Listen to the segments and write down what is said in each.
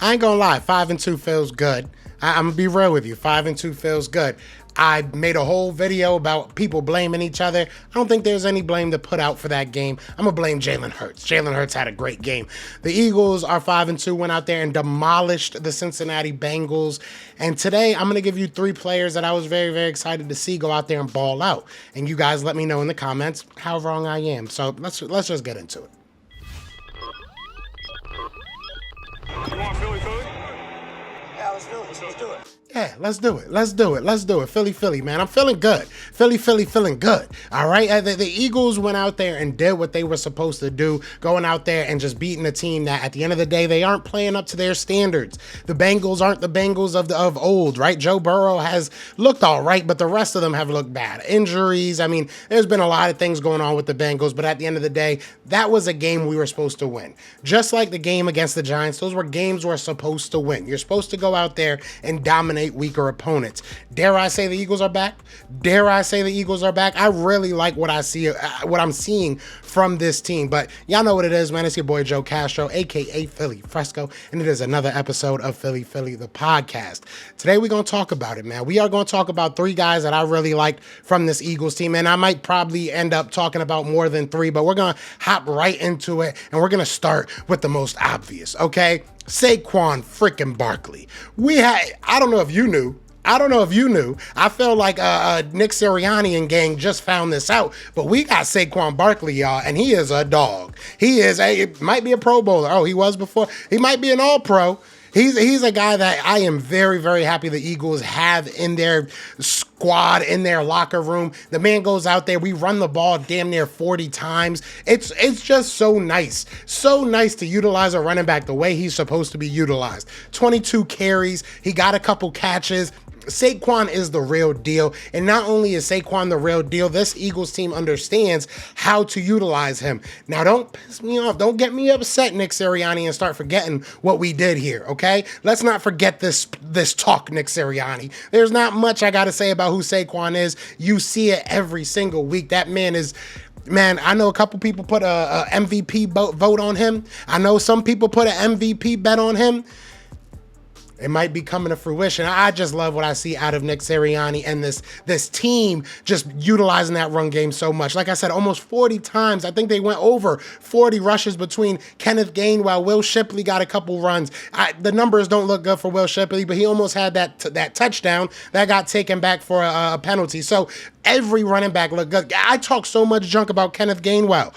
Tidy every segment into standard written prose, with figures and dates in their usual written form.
I ain't gonna lie, 5-2 feels good. I'm gonna be real with you. 5-2 feels good. I made a whole video about people blaming each other. I don't think there's any blame to put out for that game. I'm gonna blame Jalen Hurts. Jalen Hurts had a great game. The Eagles are 5-2, went out there and demolished the Cincinnati Bengals. And today I'm gonna give you 3 players that I was very, very excited to see go out there and ball out. And you guys let me know in the comments how wrong I am. So let's just get into it. You want Philly? Yeah, let's do it. Let's do it. Yeah, let's do it. Philly, man. I'm feeling good. Philly, feeling good. All right. The Eagles went out there and did what they were supposed to do, going out there and just beating a team that at the end of the day, they aren't playing up to their standards. The Bengals aren't the Bengals of old, right? Joe Burrow has looked all right, but the rest of them have looked bad. Injuries. I mean, there's been a lot of things going on with the Bengals, but at the end of the day, that was a game we were supposed to win. Just like the game against the Giants, those were games we're supposed to win. You're supposed to go out there and dominate weaker opponents. Dare I say the Eagles are back? I really like what I'm seeing from this team. But y'all know what it is, man. It's your boy Joe Castro, aka Philly Fresco, and it is another episode of Philly, the podcast. Today we're gonna talk about it, man. We are gonna talk about 3 guys that I really liked from this Eagles team, and I might probably end up talking about more than 3, but we're gonna hop right into it, and we're gonna start with the most obvious, okay? Saquon freaking Barkley. I don't know if you knew. I feel like Nick Sirianni and gang just found this out, but we got Saquon Barkley, y'all, and he is a dog. It might be a Pro Bowler. Oh, he was before. He might be an All-Pro. He's a guy that I am very, very happy the Eagles have in their squad, in their locker room. The man goes out there. We run the ball damn near 40 times. It's just so nice. So nice to utilize a running back the way he's supposed to be utilized. 22 carries. He got a couple catches. Saquon is the real deal. And not only is Saquon the real deal, this Eagles team understands how to utilize him. Now, don't piss me off. Don't get me upset, Nick Sirianni, and start forgetting what we did here, okay? Let's not forget this talk, Nick Sirianni. There's not much I got to say about who Saquon is. You see it every single week. That man is... Man, I know a couple people put a MVP vote on him. I know some people put an MVP bet on him. It might be coming to fruition. I just love what I see out of Nick Sirianni and this team just utilizing that run game so much. Like I said, almost 40 times. I think they went over 40 rushes between Kenneth Gainwell. Will Shipley got a couple runs. The numbers don't look good for Will Shipley, but he almost had that touchdown that got taken back for a penalty. So every running back looked good. I talk so much junk about Kenneth Gainwell.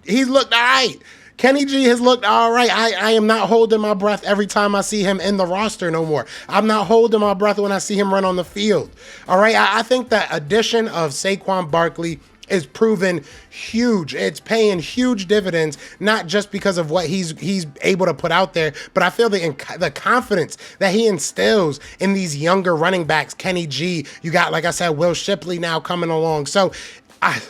He's looked all right. Kenny G has looked all right. I am not holding my breath every time I see him in the roster no more. I'm not holding my breath when I see him run on the field. All right, I think the addition of Saquon Barkley is proven huge. It's paying huge dividends, not just because of what he's able to put out there, but I feel the confidence that he instills in these younger running backs. Kenny G, you got, like I said, Will Shipley now coming along. So I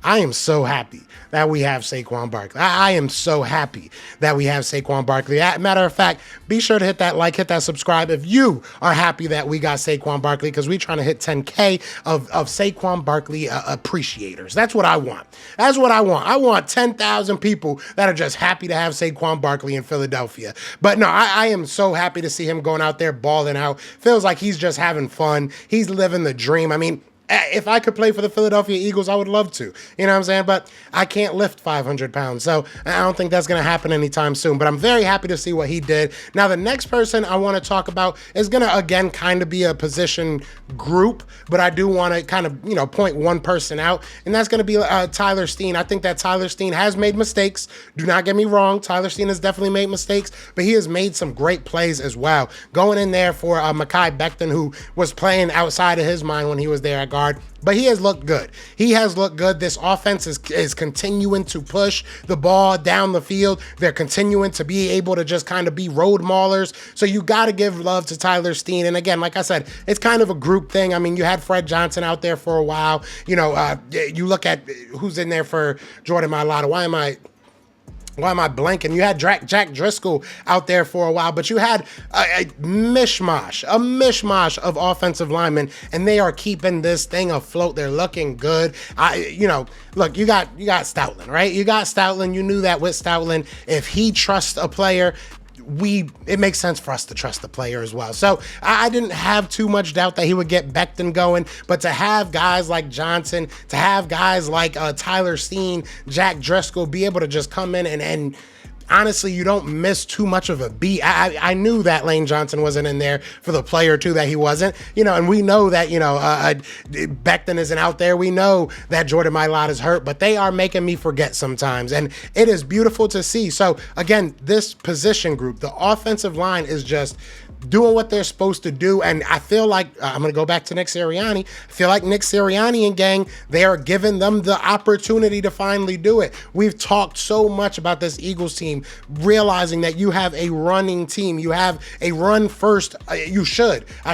am so happy that we have Saquon Barkley. I am so happy that we have Saquon Barkley. Matter of fact, be sure to hit that like, hit that subscribe if you are happy that we got Saquon Barkley, because we're trying to hit 10K of Saquon Barkley appreciators. That's what I want. I want 10,000 people that are just happy to have Saquon Barkley in Philadelphia. But no, I am so happy to see him going out there balling out. Feels like he's just having fun. He's living the dream. I mean, if I could play for the Philadelphia Eagles, I would love to. You know what I'm saying? But I can't lift 500 pounds. So I don't think that's going to happen anytime soon. But I'm very happy to see what he did. Now, the next person I want to talk about is going to, again, kind of be a position group. But I do want to kind of, point one person out. And that's going to be Tyler Steen. I think that Tyler Steen has made mistakes. Do not get me wrong. Tyler Steen has definitely made mistakes. But he has made some great plays as well. Going in there for Mekhi Becton, who was playing outside of his mind when he was there at guard. But he has looked good. This offense is continuing to push the ball down the field. They're continuing to be able to just kind of be road maulers. So you got to give love to Tyler Steen. And again, like I said, it's kind of a group thing. I mean, you had Fred Johnson out there for a while. You look at who's in there for Jordan Mailata. Why am I blanking? You had Jack Driscoll out there for a while, but you had a mishmash of offensive linemen, and they are keeping this thing afloat. They're looking good. Look, you got Stoutland, right? You got Stoutland. You knew that with Stoutland, if he trusts a player, it makes sense for us to trust the player as well. So I didn't have too much doubt that he would get Becton going, but to have guys like Johnson, to have guys like Tyler Steen, Jack Driscoll be able to just come in and honestly, you don't miss too much of a beat. I knew that Lane Johnson wasn't in there for the player too, that he wasn't, and we know that, Becton isn't out there. We know that Jordan Mailata is hurt, but they are making me forget sometimes. And it is beautiful to see. So again, this position group, the offensive line is just doing what they're supposed to do. And I feel like, I'm going to go back to Nick Sirianni. I feel like Nick Sirianni and gang, they are giving them the opportunity to finally do it. We've talked so much about this Eagles team, realizing that you have a running team. You have a run first, I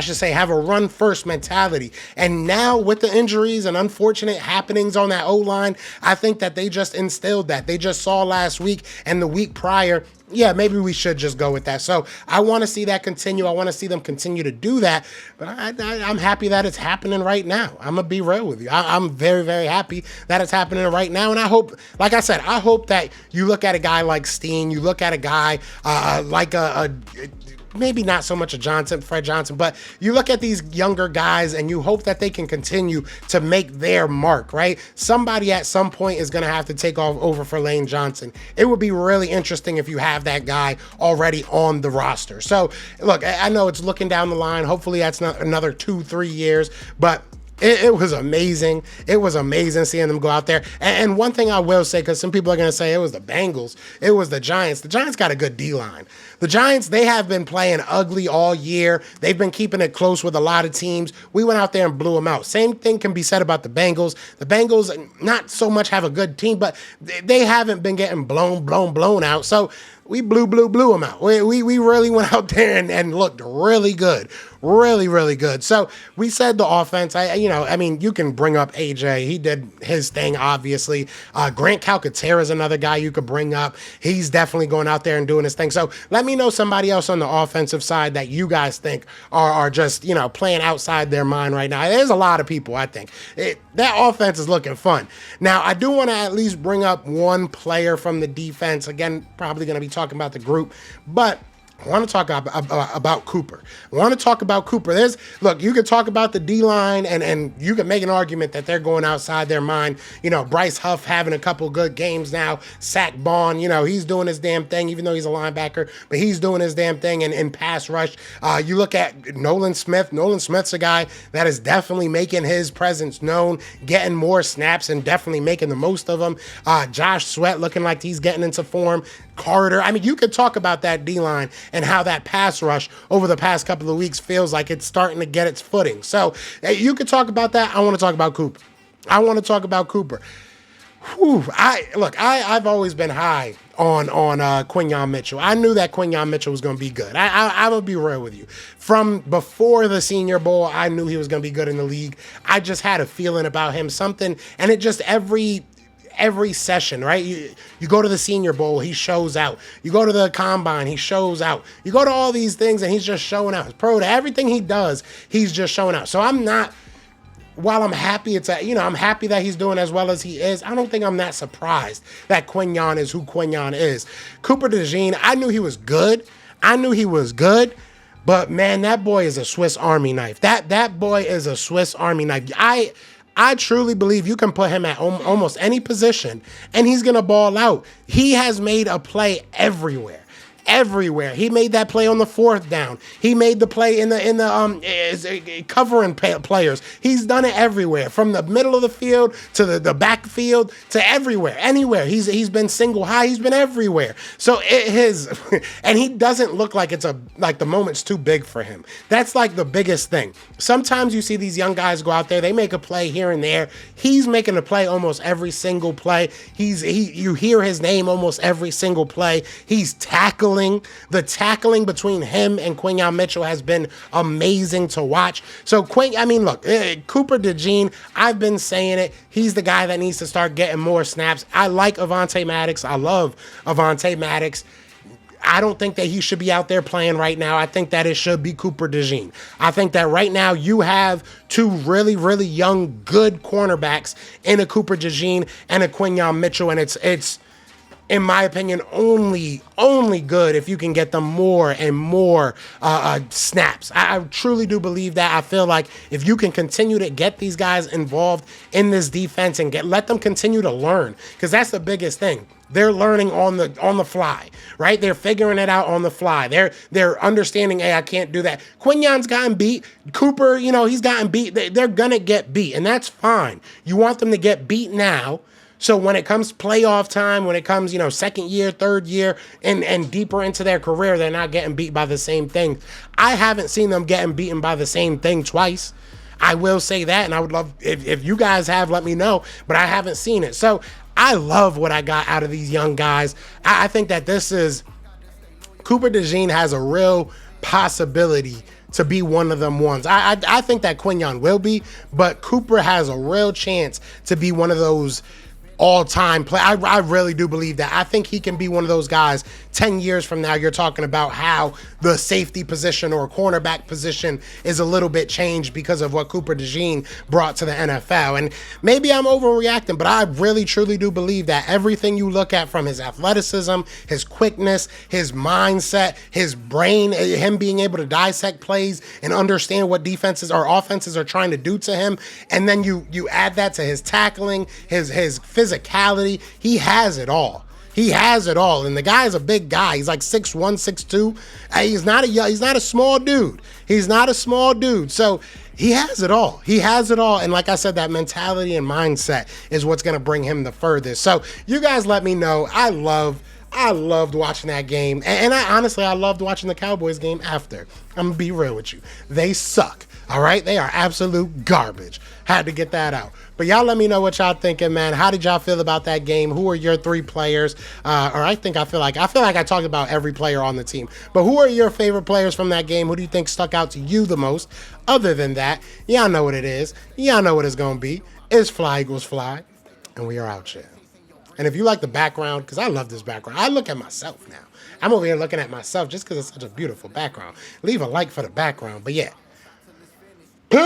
should say, have a run first mentality. And now with the injuries and unfortunate happenings on that O-line, I think that they just instilled that. They just saw last week and the week prior, yeah, maybe we should just go with that. So I want to see that continue. I want to see them continue to do that. But I'm happy that it's happening right now. I'm going to be real with you. I'm very, very happy that it's happening right now. And I hope, like I said, I hope that you look at a guy like Steen, you look at a guy like maybe not so much Fred Johnson, but you look at these younger guys and you hope that they can continue to make their mark, right? Somebody at some point is going to have to take over for Lane Johnson. It would be really interesting if you have that guy already on the roster. So look, I know it's looking down the line. Hopefully that's not another 2-3 years, but it was amazing. It was amazing seeing them go out there. And one thing I will say, because some people are going to say it was the Bengals, it was the Giants. The Giants got a good D-line. The Giants, they have been playing ugly all year. They've been keeping it close with a lot of teams. We went out there and blew them out. Same thing can be said about the Bengals. The Bengals not so much have a good team, but they haven't been getting blown out. So we blew them out. We really went out there and looked really good. Really, really good. So we said the offense, you can bring up AJ. He did his thing, obviously. Grant Calcaterra is another guy you could bring up. He's definitely going out there and doing his thing. So let me know somebody else on the offensive side that you guys think are just, playing outside their mind right now. There's a lot of people, I think. That offense is looking fun. Now, I do want to at least bring up one player from the defense. Again, probably going to be talking about the group, but I want to talk about Cooper. I want to talk about Cooper. Look, you could talk about the D-line, and you can make an argument that they're going outside their mind. Bryce Huff having a couple good games now. Sack Bond, he's doing his damn thing, even though he's a linebacker, but he's doing his damn thing in pass rush. You look at Nolan Smith. Nolan Smith's a guy that is definitely making his presence known, getting more snaps, and definitely making the most of them. Josh Sweat looking like he's getting into form. Carter. You could talk about that D-line and how that pass rush over the past couple of weeks feels like it's starting to get its footing. So you could talk about that. I want to talk about Cooper. Whew. I've always been high on Quinyon Mitchell. I knew that Quinyon Mitchell was going to be good. I will be real with you. From before the Senior Bowl, I knew he was going to be good in the league. I just had a feeling about him, something, and it just every session, right? You go to the Senior Bowl, he shows out. You go to the Combine, he shows out. You go to all these things, and he's just showing out. His pro to everything he does, he's just showing out. So while I'm happy, I'm happy that he's doing as well as he is. I don't think I'm that surprised that Quinyon is who Quinyon is. Cooper DeJean, I knew he was good. But man, that boy is a Swiss Army knife. That boy is a Swiss Army knife. I truly believe you can put him at almost any position and he's going to ball out. He has made a play everywhere. He made that play on the 4th down. He made the play in the covering players. He's done it everywhere, from the middle of the field to the backfield to everywhere, anywhere. He's been single high. He's been everywhere. So and he doesn't look like the moment's too big for him. That's like the biggest thing. Sometimes you see these young guys go out there, they make a play here and there. He's making a play almost every single play. You hear his name almost every single play. He's tackling. The tackling between him and Quinyon Mitchell has been amazing to watch. So Cooper DeJean, I've been saying it. He's the guy that needs to start getting more snaps. I like Avonte Maddox. I love Avonte Maddox. I don't think that he should be out there playing right now. I think that it should be Cooper DeJean. I think that right now you have two really, really young, good cornerbacks in a Cooper DeJean and a Quinyon Mitchell, and it's in my opinion, only good if you can get them more and more snaps. I truly do believe that. I feel like if you can continue to get these guys involved in this defense and let them continue to learn, because that's the biggest thing. They're learning on the fly, right? They're figuring it out on the fly. They're understanding, hey, I can't do that. Quinyon's gotten beat. Cooper, he's gotten beat. They're gonna get beat, and that's fine. You want them to get beat now. So when it comes playoff time, when it comes, second year, third year, and deeper into their career, they're not getting beat by the same thing. I haven't seen them getting beaten by the same thing twice. I will say that, and I would love, if you guys have, let me know, but I haven't seen it. So I love what I got out of these young guys. I think that Cooper DeJean has a real possibility to be one of them ones. I think that Quinyon will be, but Cooper has a real chance to be one of those all-time play. I really do believe that. I think he can be one of those guys 10 years from now. You're talking about how the safety position or cornerback position is a little bit changed because of what Cooper DeJean brought to the NFL. And maybe I'm overreacting, but I really truly do believe that everything you look at, from his athleticism, his quickness, his mindset, his brain, him being able to dissect plays and understand what defenses or offenses are trying to do to him, and then you add that to his tackling, his physicality, he has it all. He has it all, and the guy's a big guy. He's like 6'1", 6'2". He's not a small dude. He's not a small dude. So he has it all. He has it all, and like I said, that mentality and mindset is what's going to bring him the furthest. So you guys let me know. I loved watching that game, and I loved watching the Cowboys game after. I'm going to be real with you. They suck, all right? They are absolute garbage. Had to get that out. But y'all let me know what y'all thinking, man. How did y'all feel about that game? Who are your 3 players? I feel like I talked about every player on the team. But who are your favorite players from that game? Who do you think stuck out to you the most? Other than that, y'all know what it is. Y'all know what it's going to be. It's Fly Eagles Fly, and we are out here. And if you like the background, because I love this background, I look at myself now. I'm over here looking at myself just because it's such a beautiful background. Leave a like for the background. But yeah. Peace!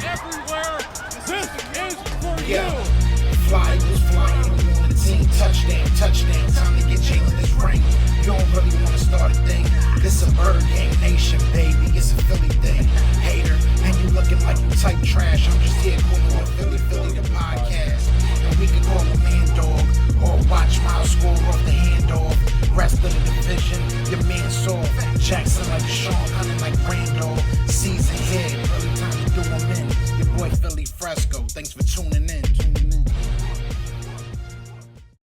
Everywhere. This is for Yeah. you. Fly was flying on the team. Touchdown. Time to get Jalen this ring. You don't really want to start a thing. This a bird game nation, baby. It's a Philly thing. Hater, and you looking like you type trash. I'm just here calling the Philly the podcast. And we can call a man dog.